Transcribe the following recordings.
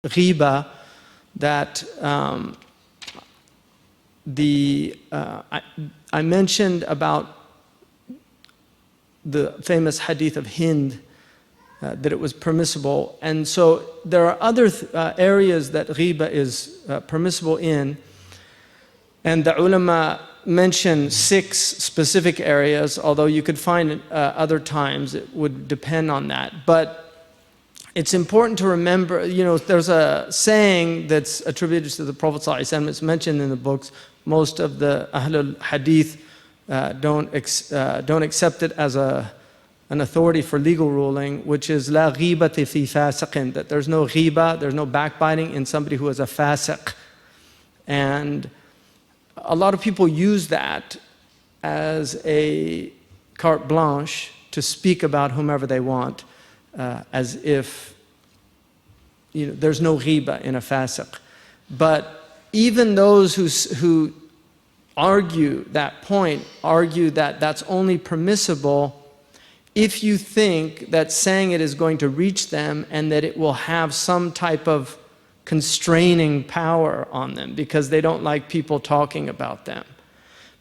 ghiba, that I mentioned about the famous hadith of Hind, that it was permissible. And so there are other areas that ghiba is permissible in. And the ulama mention 6 specific areas, although you could find other times it would depend on that. But it's important to remember, there's a saying that's attributed to the Prophet ﷺ. It's mentioned in the books. Most of the Ahlul Hadith don't accept it as an authority for legal ruling, which is la ghibati fi fasiqin, that there's no ghiba, there's no backbiting in somebody who is a fasiq. And a lot of people use that as a carte blanche to speak about whomever they want, as if there's no ghiba in a fasiq. But even those who argue that point argue that that's only permissible if you think that saying it is going to reach them and that it will have some type of constraining power on them because they don't like people talking about them.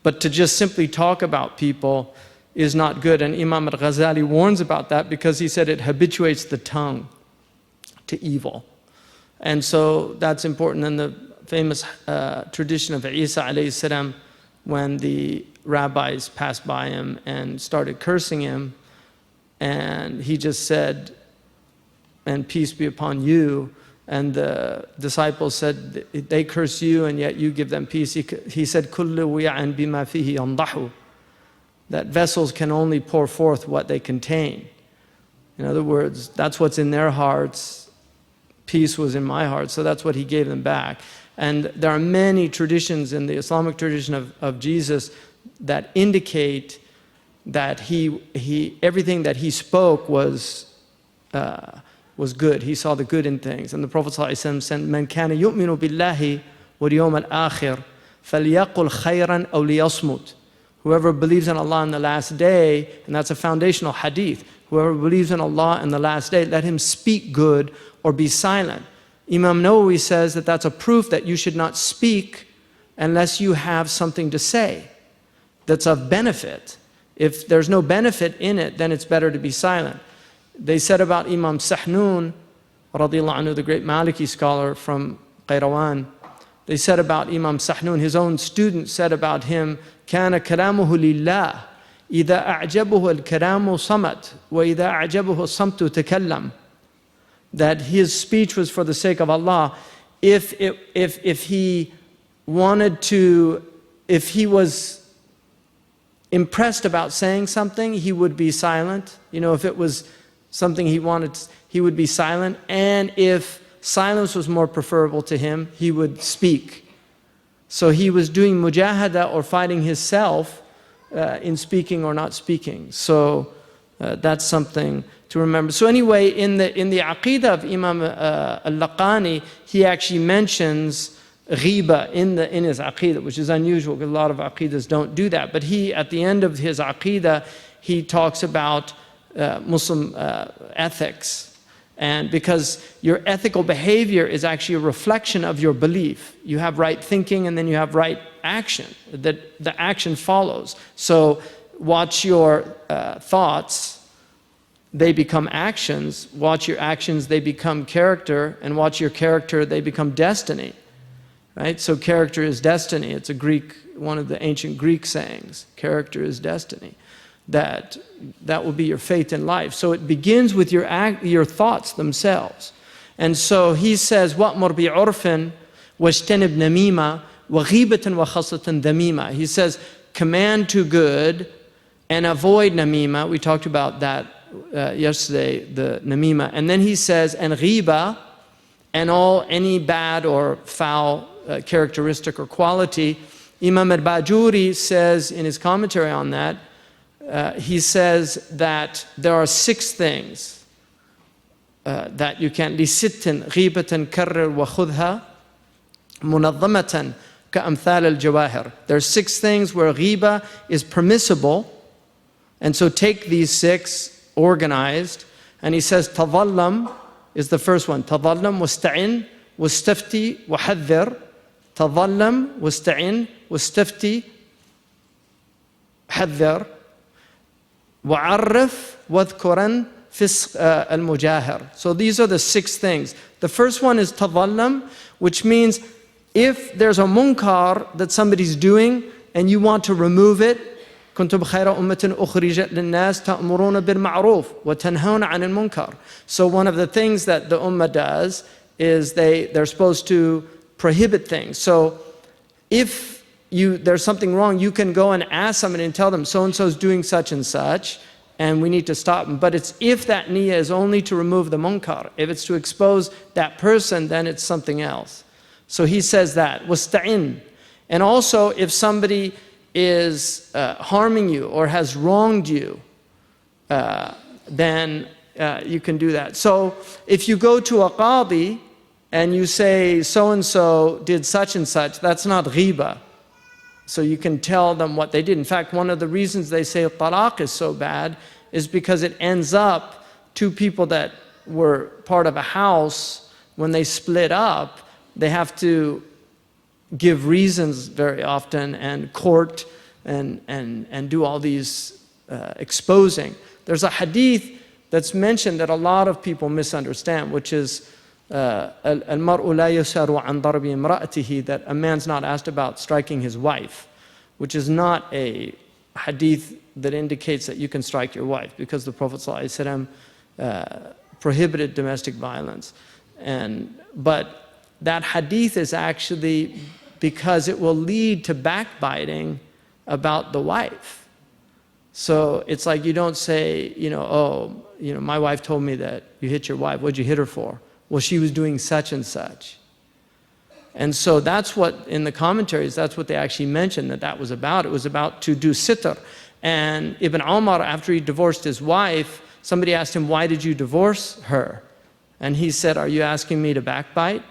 But to just simply talk about people is not good. And Imam al-Ghazali warns about that because he said it habituates the tongue to evil. And so that's important. In the famous tradition of Isa alayhi salam, when the rabbis passed by him and started cursing him, and he just said, "And peace be upon you," and the disciples said, "They curse you and yet you give them peace." He said, "Kullu wi'an bima fihi yandahu," that vessels can only pour forth what they contain. In other words, that's what's in their hearts. Peace was in my heart, so that's what he gave them back. And there are many traditions in the Islamic tradition of Jesus that indicate that everything that he spoke was good. He saw the good in things. And the Prophet ﷺ said, "Man kana yu'minu billahi wal yawm al-akhir falyaqul khayran aw liyasmut." Whoever believes in Allah in the last day, and that's a foundational hadith, whoever believes in Allah in the last day, let him speak good or be silent. Imam Nawawi says that that's a proof that you should not speak unless you have something to say that's of benefit. If there's no benefit in it, then it's better to be silent. They said about Imam Sahnun, radiallahu anhu, the great Maliki scholar from Qayrawan, they said about Imam Sahnun, his own student said about him, كَانَ كَلَامُهُ لِلَّهِ إِذَا أَعْجَبُهُ الْكَلَامُ صَمَتْ وَإِذَا أَعْجَبُهُ الصَّمْتُ تَكَلَّمْ. That his speech was for the sake of Allah. If he wanted to, if he was impressed about saying something, he would be silent. If it was something he wanted, he would be silent. And if silence was more preferable to him, he would speak. So he was doing mujahada, or fighting his self in speaking or not speaking. So that's something to remember. So anyway, in the Aqidah of Imam al-Laqani, he actually mentions ghiba in his Aqidah, which is unusual because a lot of Aqidahs don't do that. But he, at the end of his Aqidah, he talks about Muslim ethics. And because your ethical behavior is actually a reflection of your belief. You have right thinking and then you have right action. That the action follows. So watch your thoughts, they become actions. Watch your actions, they become character. And watch your character, they become destiny. Right? So character is destiny. It's one of the ancient Greek sayings. Character is destiny. That will be your fate in life. So it begins with your thoughts themselves. And so he says, وَأْمُرْ بِعُرْفٍ وَاجْتَنِبْ نَمِيمًا وَغِيبَةً وَخَصَّةً ذَمِيمًا. He says, command to good and avoid namima. We talked about that yesterday, the namima. And then he says, and ghiba, and any bad or foul characteristic or quality. Imam al-Bajuri says in his commentary on that, he says that there are 6 things that you can لِسِتٍ غِيبَةً كَرِّرْ وَخُذْهَا مُنَظَّمَةً كَأَمْثَالِ الْجَوَاهِرِ. There are 6 things where ghiba is permissible, and so take these 6 organized. And he says تَظَلَّمْ is the first one. تَظَلَّمْ وَاسْتَعِنْ واستفتي وحذر تظلم واستعن واستفتي حذر وعرف واذكرن فسق المجاهر. So these are the 6 things. The first one is tadallam, which means if there's a munkar that somebody's doing and you want to remove it, كنتم خير أمة أخرجت للناس تأمرون بالمعروف وتنهون عن المنكر. So one of the things that the Ummah does is they're supposed to prohibit things. So if there's something wrong, you can go and ask somebody and tell them so-and-so is doing such and such, and we need to stop them. But it's if that niyyah is only to remove the munkar. If it's to expose that person, then it's something else. So he says that. وَاسْتَعِنْ. And also, if somebody is harming you or has wronged you, then you can do that. So if you go to a qadi and you say so-and-so did such and such, that's not ghiba. So you can tell them what they did. In fact, one of the reasons they say talaq is so bad is because it ends up 2 people that were part of a house, when they split up, they have to give reasons very often and court and do all these exposing. There's a hadith that's mentioned that a lot of people misunderstand, which is al-mar'u la yusaru an darbi imra'atihi, that a man's not asked about striking his wife, which is not a hadith that indicates that you can strike your wife, because the Prophet ﷺ prohibited domestic violence. But that hadith is actually because it will lead to backbiting about the wife. So it's like you don't say, my wife told me that you hit your wife. What'd you hit her for? Well, she was doing such and such. And so that's what, in the commentaries, that's what they actually mentioned that was about. It was about to do sitr. And Ibn Umar, after he divorced his wife, somebody asked him, why did you divorce her? And he said, are you asking me to backbite?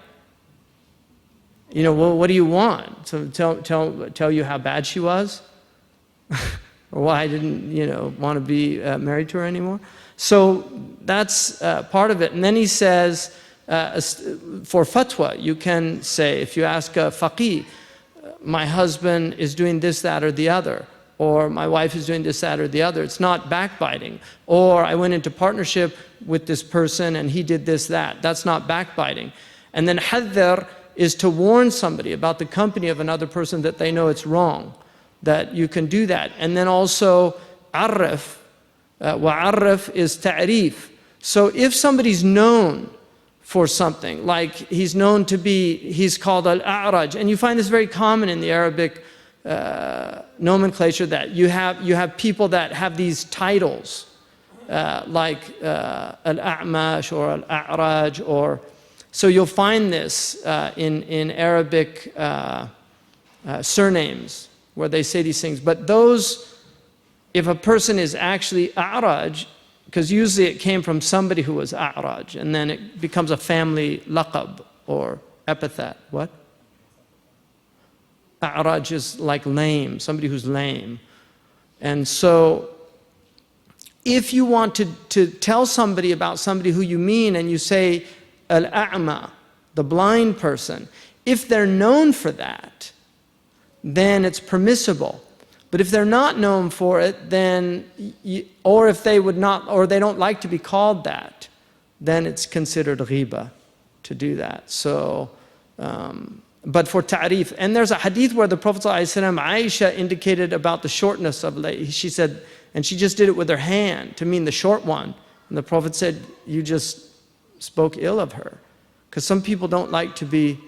Well, what do you want? So tell you how bad she was? Or why I didn't, want to be married to her anymore? So that's part of it. And then he says, for fatwa, you can say, if you ask a faqih, my husband is doing this, that, or the other, or my wife is doing this, that, or the other, it's not backbiting. Or I went into partnership with this person and he did this, that. That's not backbiting. And then hadhar is to warn somebody about the company of another person that they know it's wrong, that you can do that. And then also arraf, wa'arraf is ta'rif. So if somebody's known for something, like he's known to be, he's called al-a'raj, and you find this very common in the Arabic nomenclature, that you have people that have these titles, like al-a'mash or al-a'raj, or so you'll find this in Arabic surnames where they say these things. But those, if a person is actually a'raj, because usually it came from somebody who was a'raj, and then it becomes a family laqab or epithet. What? A'raj is like lame, somebody who's lame. And so if you want to tell somebody about somebody who you mean, and you say al-a'ma, the blind person, if they're known for that, then it's permissible. But if they're not known for it, then, or if they would not, or they don't like to be called that, then it's considered ghiba to do that. So, but for ta'rif, and there's a hadith where the Prophet ﷺ, Aisha indicated about the shortness of, she said, and she just did it with her hand to mean the short one. And the Prophet said, you just spoke ill of her. Because some people don't like to be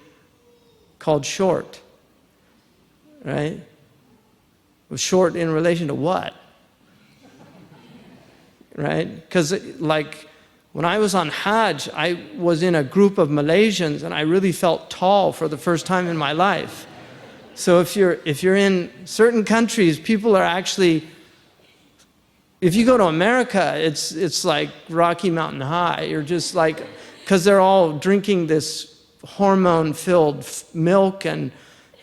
called short, right? Short in relation to what? Right? Because like when I was on Hajj, I was in a group of Malaysians and I really felt tall for the first time in my life. So if you're in certain countries, people are actually, if you go to America, it's like Rocky Mountain High. You're just like, because they're all drinking this hormone-filled milk and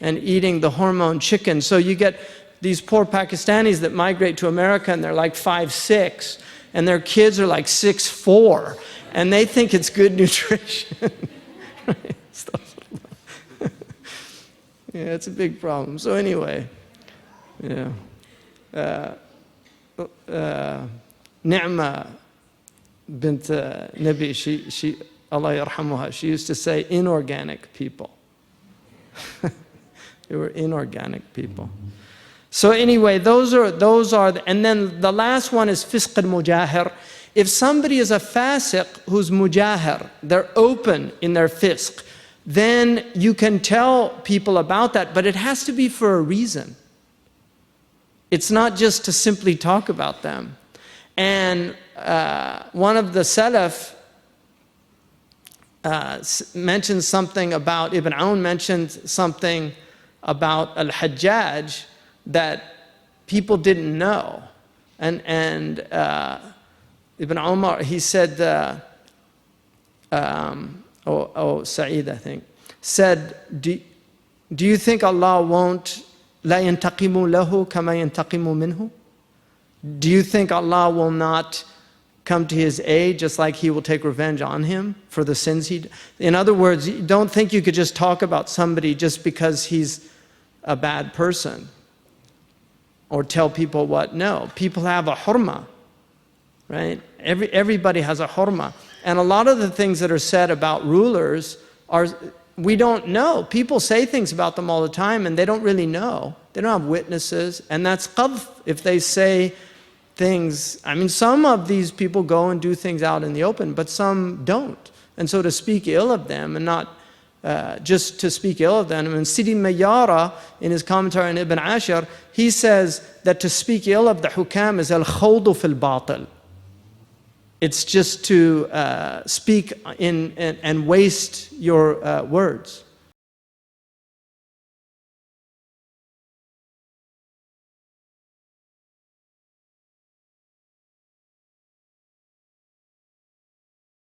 eating the hormone chicken. So you get these poor Pakistanis that migrate to America and they're like 5'6", and their kids are like 6'4", and they think it's good nutrition. Right? Yeah, it's a big problem. So anyway, yeah. Ni'ma bint Nabi, she, Allah yarhamuha, she used to say inorganic people. They were inorganic people. So anyway, those are and then the last one is fisq al-mujahir. If somebody is a fasiq who's mujahir, they're open in their fisq, then you can tell people about that, but it has to be for a reason. It's not just to simply talk about them. And one of the Salaf mentioned something about, Ibn Aoun mentioned something about Al-Hajjaj that people didn't know. And Ibn Umar, he said, Sa'id, I think, said, do you think Allah won't لا ينتقم له كما ينتقم منه? Do you think Allah will not come to his aid just like he will take revenge on him for the sins he... In other words, don't think you could just talk about somebody just because he's a bad person or tell people what. No, people have a hurma, right? Everybody has a hurma. And a lot of the things that are said about rulers are... We don't know. People say things about them all the time and they don't really know. They don't have witnesses. And that's qadf if they say things. I mean, some of these people go and do things out in the open, but some don't. And so to speak ill of them and not just to speak ill of them. And Sidi Mayyara, in his commentary on Ibn Ashar, he says that to speak ill of the hukam is al-khawdu fil batil. It's just to speak and waste your words.